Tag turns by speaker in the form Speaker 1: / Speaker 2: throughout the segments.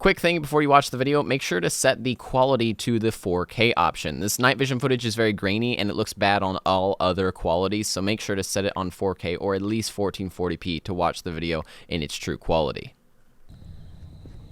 Speaker 1: Quick thing before you watch the video, make sure to set the quality to the 4K option. This night vision footage is very grainy and it looks bad on all other qualities, so make sure to set it on 4K or at least 1440p to watch the video in its true quality.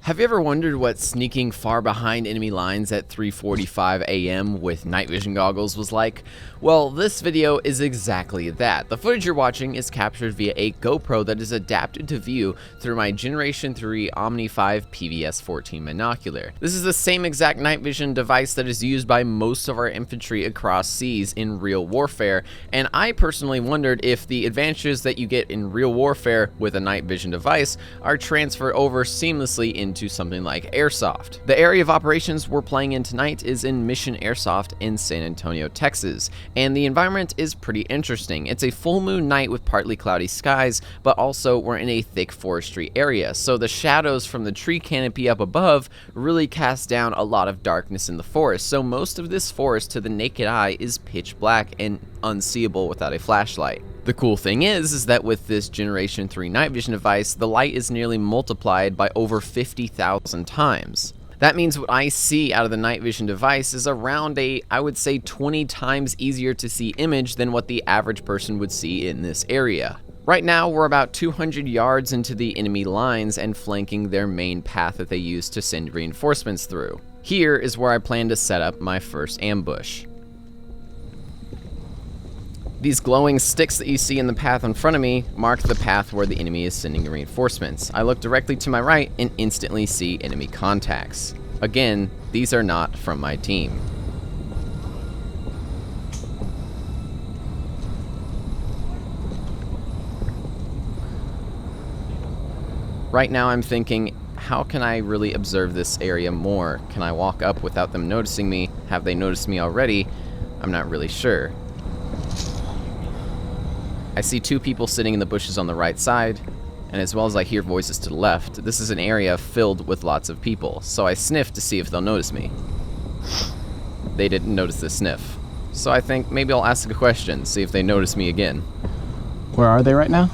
Speaker 1: Have you ever wondered what sneaking far behind enemy lines at 3:45 a.m. with night vision goggles was like? Well, this video is exactly that. The footage you're watching is captured via a GoPro that is adapted to view through my Generation 3 Omni 5 PVS 14 binocular. This is the same exact night vision device that is used by most of our infantry across seas in real warfare, and I personally wondered if the advantages that you get in real warfare with a night vision device are transferred over seamlessly into something like Airsoft. The area of operations we're playing in tonight is in Mission Airsoft in San Antonio, Texas, and the environment is pretty interesting. It's a full moon night with partly cloudy skies, but also we're in a thick forestry area, so the shadows from the tree canopy up above really cast down a lot of darkness in the forest, so most of this forest to the naked eye is pitch black and unseeable without a flashlight. The cool thing is that with this Generation 3 night vision device, the light is nearly multiplied by over 50,000 times. That means what I see out of the night vision device is around I would say 20 times easier to see image than what the average person would see in this area. Right now, we're about 200 yards into the enemy lines and flanking their main path that they use to send reinforcements through. Here is where I plan to set up my first ambush. These glowing sticks that you see in the path in front of me mark the path where the enemy is sending reinforcements. I look directly to my right and instantly see enemy contacts. Again, these are not from my team. Right now I'm thinking, how can I really observe this area more? Can I walk up without them noticing me? Have they noticed me already? I'm not really sure. I see two people sitting in the bushes on the right side, and as well as I hear voices to the left, this is an area filled with lots of people, so I sniff to see if they'll notice me. They didn't notice the sniff, so I think maybe I'll ask a question, see if they notice me again.
Speaker 2: Where are they right now?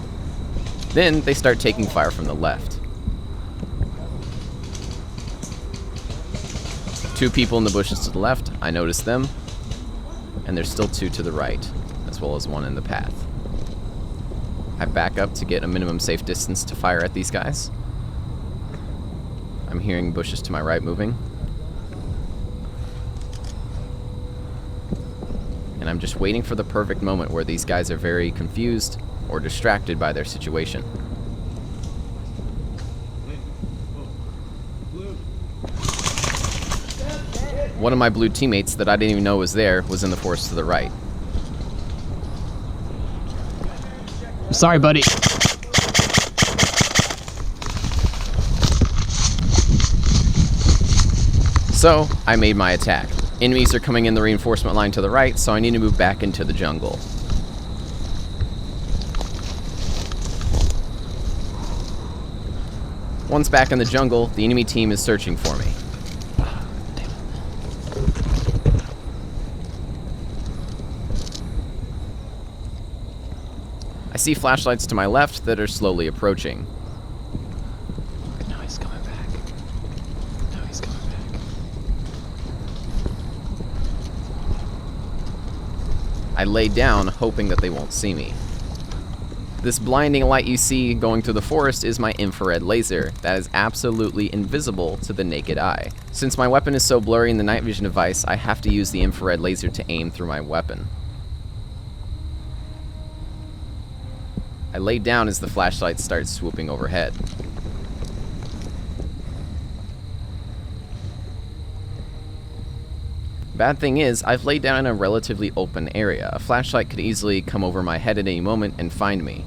Speaker 1: Then they start taking fire from the left. Two people in the bushes to the left, I notice them, and there's still two to the right, as well as one in the path. I back up to get a minimum safe distance to fire at these guys. I'm hearing bushes to my right moving. And I'm just waiting for the perfect moment where these guys are very confused or distracted by their situation. One of my blue teammates that I didn't even know was there was in the forest to the right.
Speaker 2: Sorry, buddy.
Speaker 1: So, I made my attack. Enemies are coming in the reinforcement line to the right, so I need to move back into the jungle. Once back in the jungle, the enemy team is searching for me. I see flashlights to my left that are slowly approaching.
Speaker 2: No, he's coming back. No, he's coming back.
Speaker 1: I lay down, hoping that they won't see me. This blinding light you see going through the forest is my infrared laser that is absolutely invisible to the naked eye. Since my weapon is so blurry in the night vision device, I have to use the infrared laser to aim through my weapon. I lay down as the flashlight starts swooping overhead. Bad thing is, I've laid down in a relatively open area. A flashlight could easily come over my head at any moment and find me.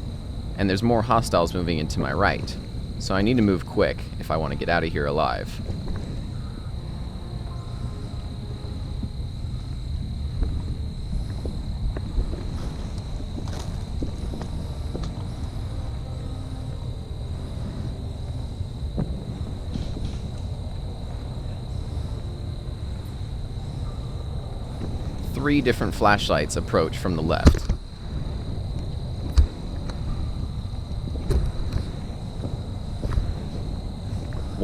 Speaker 1: And there's more hostiles moving into my right. So I need to move quick if I want to get out of here alive. Three different flashlights approach from the left.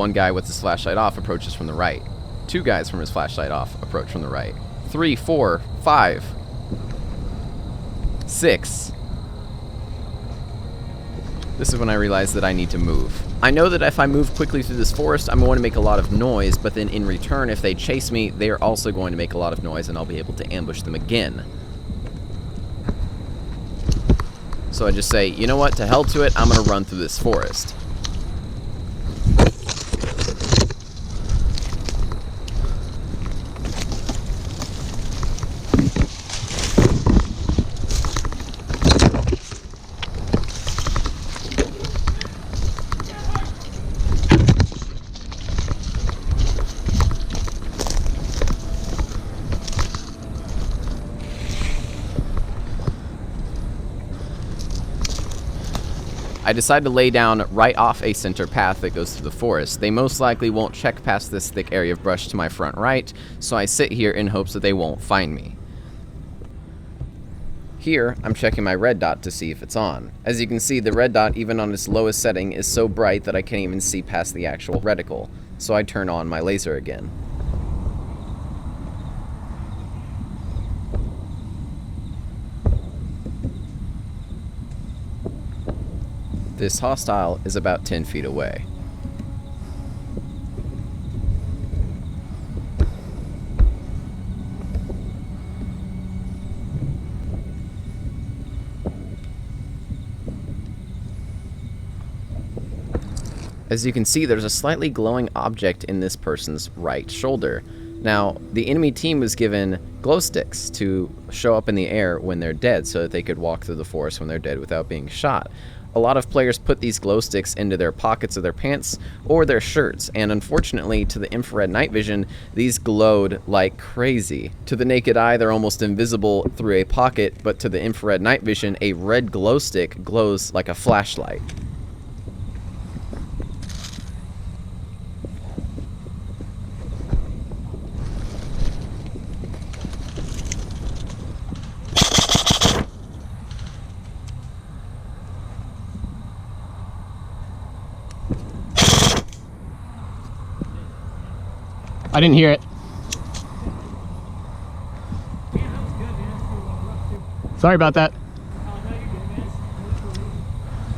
Speaker 1: One guy with his flashlight off approaches from the right. Two guys from his flashlight off approach from the right. 3, 4, 5, 6. This is when I realize that I need to move. I know that if I move quickly through this forest, I'm going to make a lot of noise, but then in return, if they chase me, they are also going to make a lot of noise, and I'll be able to ambush them again. So I just say, you know what, to hell to it, I'm going to run through this forest. I decide to lay down right off a center path that goes through the forest. They most likely won't check past this thick area of brush to my front right, so I sit here in hopes that they won't find me. Here, I'm checking my red dot to see if it's on. As you can see, the red dot, even on its lowest setting, is so bright that I can't even see past the actual reticle, so I turn on my laser again. This hostile is about 10 feet away. As you can see, there's a slightly glowing object in this person's right shoulder. Now, the enemy team was given glow sticks to show up in the air when they're dead so that they could walk through the forest when they're dead without being shot. A lot of players put these glow sticks into their pockets of their pants or their shirts, and unfortunately to the infrared night vision, these glowed like crazy. To the naked eye, they're almost invisible through a pocket, but to the infrared night vision, a red glow stick glows like a flashlight.
Speaker 2: I didn't hear it. Sorry about that.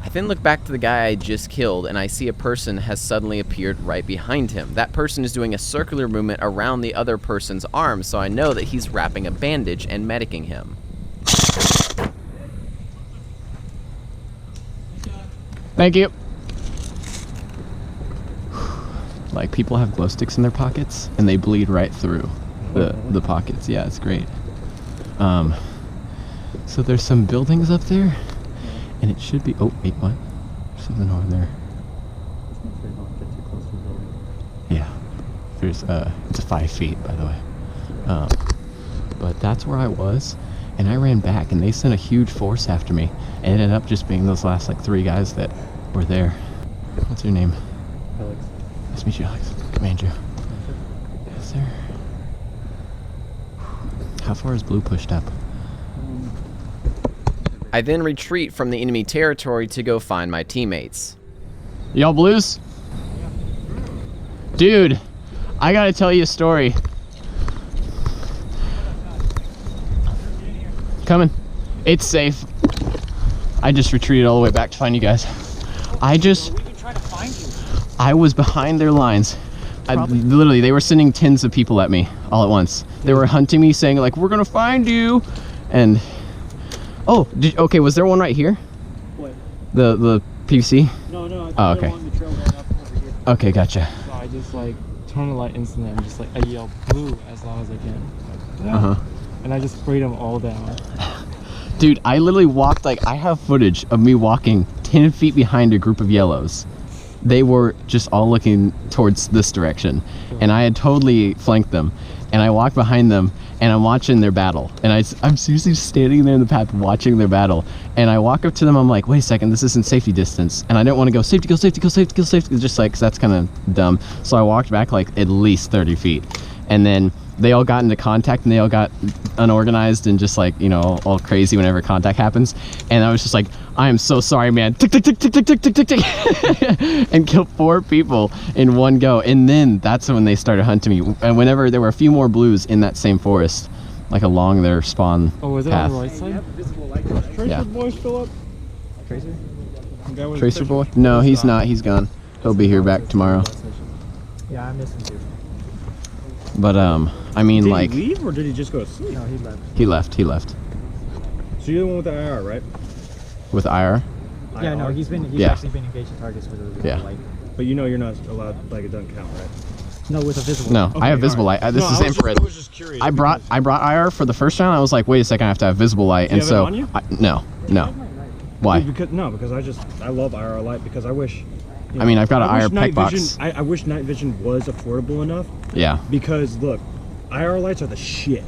Speaker 1: I then look back to the guy I just killed, and I see a person has suddenly appeared right behind him. That person is doing a circular movement around the other person's arm, so I know that he's wrapping a bandage and medicing him.
Speaker 2: Thank you. Like, people have glow sticks in their pockets and they bleed right through the pockets. Yeah, it's great. So there's some buildings up there and it should be, oh wait, what? There's something over there. Yeah, there's it's 5 feet, by the way. But that's where I was, and I ran back and they sent a huge force after me. It ended up just being those last like 3 guys that were there. What's your name?
Speaker 3: Alex.
Speaker 2: Nice to meet you, Alex. Come Andrew. Yes, sir. How far is blue pushed up?
Speaker 1: I then retreat from the enemy territory to go find my teammates.
Speaker 2: Y'all blues? Dude, I gotta tell you a story. Coming. It's safe. I just retreated all the way back to find you guys. I was behind their lines. Literally, they were sending tens of people at me all at once. They were hunting me, saying like, "We're gonna find you," and oh, okay. Was there one right here?
Speaker 3: What?
Speaker 2: The PVC?
Speaker 3: No.
Speaker 2: Oh, okay.
Speaker 3: Along the trail going up over here.
Speaker 2: Okay, gotcha.
Speaker 3: So I just like turn the light instantly. I'm just like, I yell blue as loud as I can. And I just sprayed them all down.
Speaker 2: Dude, I literally walked, like, I have footage of me walking 10 feet behind a group of yellows. They were just all looking towards this direction, and I had totally flanked them, and I walked behind them and I'm watching their battle, and I'm seriously standing there in the path watching their battle, and I walk up to them. I'm like, wait a second, this isn't safety distance, and I didn't want to go safety, go safety, go safety, go safety, just like, 'cause that's kind of dumb. So I walked back like at least 30 feet, and then they all got into contact and they all got unorganized and just like, you know, all crazy whenever contact happens. And I was just like, I am so sorry, man. Tick, tick, tick, tick, tick, tick, tick, tick, tick. And killed 4 people in one go. And then that's when they started hunting me. And whenever there were a few more blues in that same forest, like along their spawn
Speaker 3: Oh, was it
Speaker 2: path.
Speaker 3: on the right side? Tracer
Speaker 2: Yeah.
Speaker 3: boy still up? Tracer?
Speaker 2: Tracer boy? No, he's not. He's gone. He'll be here back tomorrow.
Speaker 3: Yeah, I miss him too.
Speaker 2: But I mean,
Speaker 4: Did
Speaker 2: like,
Speaker 4: he leave or did he just go to sleep?
Speaker 3: No, he left.
Speaker 2: he left
Speaker 4: So you're the one with the IR, right?
Speaker 2: with IR.
Speaker 3: Yeah, no, he's
Speaker 2: Yeah.
Speaker 3: actually been engaging targets with a
Speaker 2: Yeah.
Speaker 3: light.
Speaker 4: But you know you're not allowed, like, it doesn't count, right?
Speaker 3: No, with a visible.
Speaker 2: No, I have visible light. This is infrared.
Speaker 4: I was just curious.
Speaker 2: I brought IR for the first round. I was like, wait a second, I have to have visible light,
Speaker 4: Do you
Speaker 2: and
Speaker 4: have
Speaker 2: so
Speaker 4: it on you?
Speaker 2: no. Why?
Speaker 4: Because I love IR light because I wish. You know,
Speaker 2: I mean, I've got an
Speaker 4: wish
Speaker 2: IR
Speaker 4: night
Speaker 2: pec
Speaker 4: vision-
Speaker 2: box.
Speaker 4: I wish night vision was affordable enough
Speaker 2: Yeah.
Speaker 4: because look, IR lights are the shit.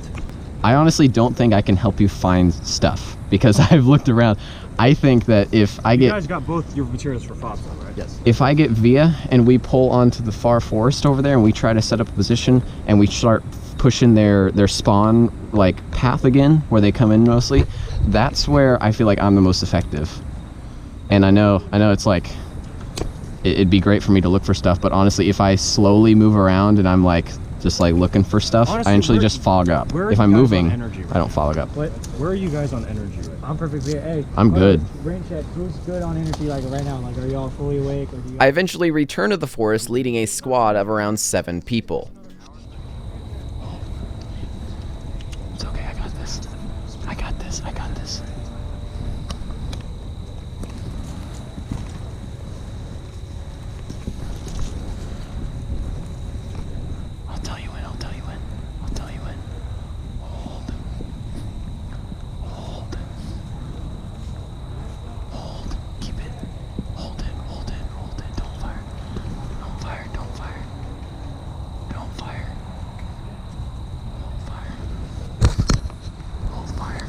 Speaker 2: I honestly don't think I can help you find stuff because I've looked around. I think that if I
Speaker 4: You
Speaker 2: get
Speaker 4: guys got both your materials for FOBs, though, right?
Speaker 3: Yes.
Speaker 2: if I get via and we pull onto the far forest over there and we try to set up a position and we start pushing their spawn like path again where they come in mostly, that's where I feel like I'm the most effective. And I know it's like it'd be great for me to look for stuff, but honestly, if I slowly move around and I'm like just like looking for stuff,
Speaker 4: Honestly,
Speaker 2: I actually
Speaker 4: where-
Speaker 2: just fog up.
Speaker 4: where are
Speaker 2: If
Speaker 4: you
Speaker 2: I'm
Speaker 4: guys on
Speaker 2: moving,
Speaker 4: energy right
Speaker 2: I don't fog up.
Speaker 3: What?
Speaker 4: Where are you guys on energy right now?
Speaker 3: I'm perfectly. Hey.
Speaker 2: I'm good.
Speaker 3: Rain check. Who's good on energy like right now? Like, are y'all fully awake or do you?
Speaker 1: I eventually returned to the forest leading a squad of around 7 people.
Speaker 2: It's okay, I got this. I got this. I got this. I'll tell you when. I'll tell you when. I'll tell you when. Hold. Hold. Hold. Keep it. Hold it. Hold it. Hold it. Don't fire. Don't fire. Don't fire. Don't fire. Hold fire. Hold fire.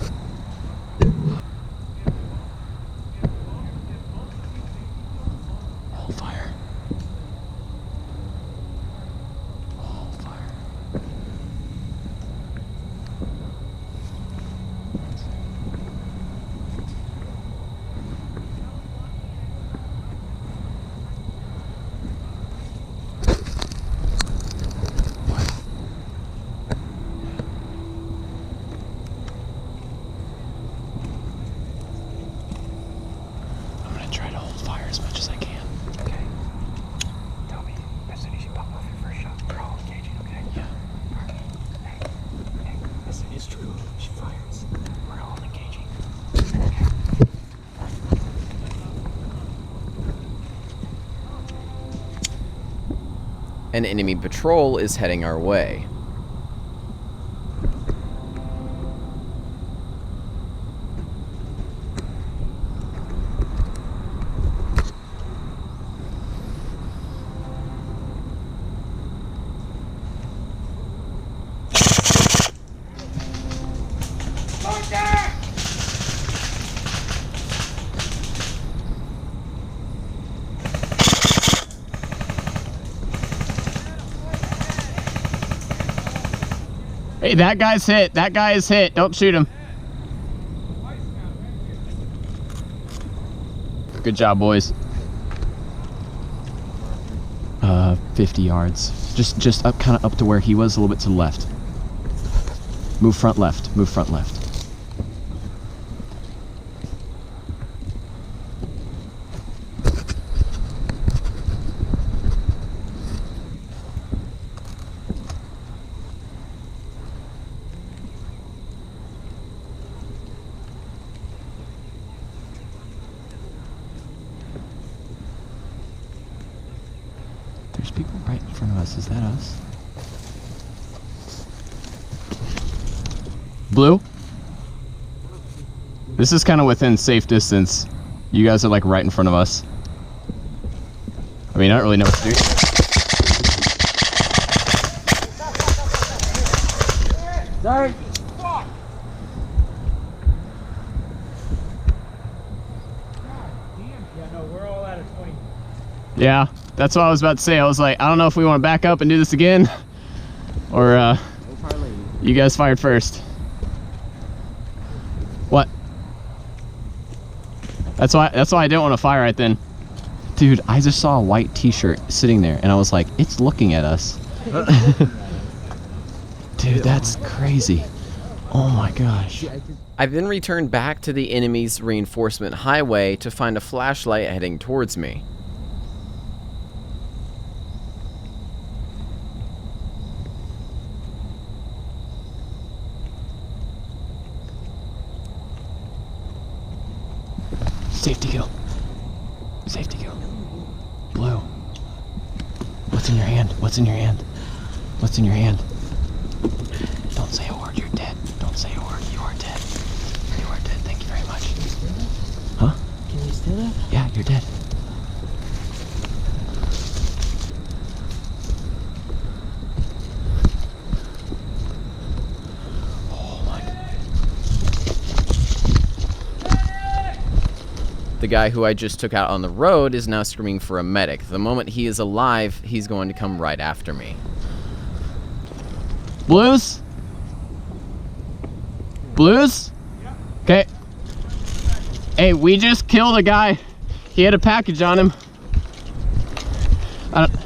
Speaker 2: Hold fire. Hold fire. I'm gonna try to hold fire as much as I can. Okay. Tell me as soon as you pop off your first shot. We're all engaging, okay? Yeah. Hey, as soon as true, she fires. We're all engaging.
Speaker 1: An enemy patrol is heading our way.
Speaker 2: Hey, that guy's hit. That guy is hit. Don't shoot him. Good job, boys. 50 yards. Just up, kind of up to where he was, a little bit to the left. Move front left. Move front left. There's people right in front of us. Is that us? Blue? This is kind of within safe distance. You guys are like right in front of us. I mean, I don't really know what to do.
Speaker 3: Sorry. Yeah, no, we're all out of 20.
Speaker 2: Yeah, that's what I was about to say. I was like, I don't know if we want to back up and do this again, or
Speaker 4: We'll probably
Speaker 2: You guys fired first. What? That's why I didn't want to fire right then. Dude, I just saw a white t-shirt sitting there and I was like, it's looking at us. Dude, that's crazy. Oh my gosh.
Speaker 1: I then returned back to the enemy's reinforcement highway to find a flashlight heading towards me.
Speaker 2: Safety kill. Safety kill. Blue. What's in your hand? What's in your hand? What's in your hand? Don't say a word, you're dead. Don't say a word, you are dead. You are dead, thank you very much. Huh?
Speaker 3: Can you steal that?
Speaker 2: Yeah, you're dead.
Speaker 1: The guy who I just took out on the road is now screaming for a medic. The moment he is alive, he's going to come right after me.
Speaker 2: Blues? Blues? Okay. Hey, we just killed a guy. He had a package on him. I don't...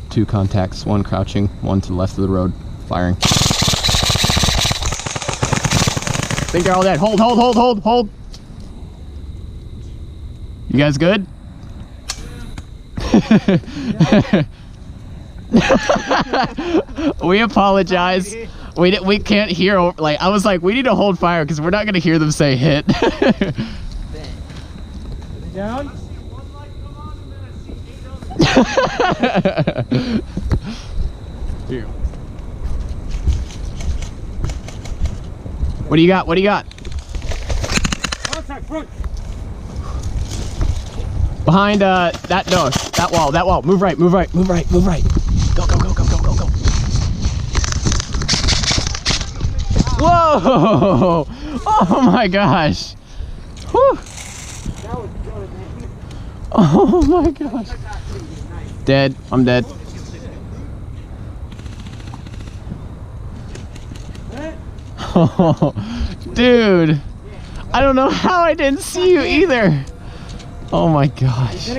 Speaker 2: Two contacts, one crouching, one to the left of the road, firing. I think they're all dead. Hold, hold, hold, hold, hold. You guys good? We apologize. We can't hear, like, I was like, we need to hold fire because we're not going to hear them say hit.
Speaker 3: Down?
Speaker 2: Here. What do you got? What do you got?
Speaker 3: Contact front.
Speaker 2: Behind that door, that wall. Move right, move right, move right, move right. Go, go, go, go, go, go, go. Whoa! Oh my gosh! Whew. Oh my gosh! Dead. I'm dead. Oh, dude! I don't know how I didn't see you either. Oh my gosh.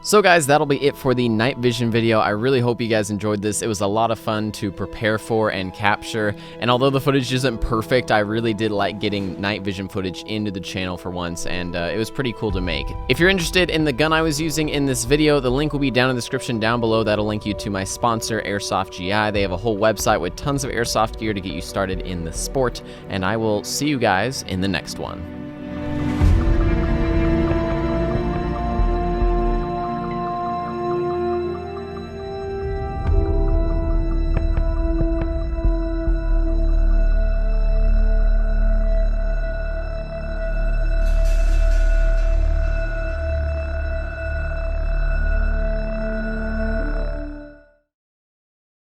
Speaker 1: So guys, that'll be it for the night vision video. I really hope you guys enjoyed this. It was a lot of fun to prepare for and capture. And although the footage isn't perfect, I really did like getting night vision footage into the channel for once, and it was pretty cool to make. If you're interested in the gun I was using in this video, the link will be down in the description down below. That'll link you to my sponsor, Airsoft GI. They have a whole website with tons of airsoft gear to get you started in the sport. And I will see you guys in the next one.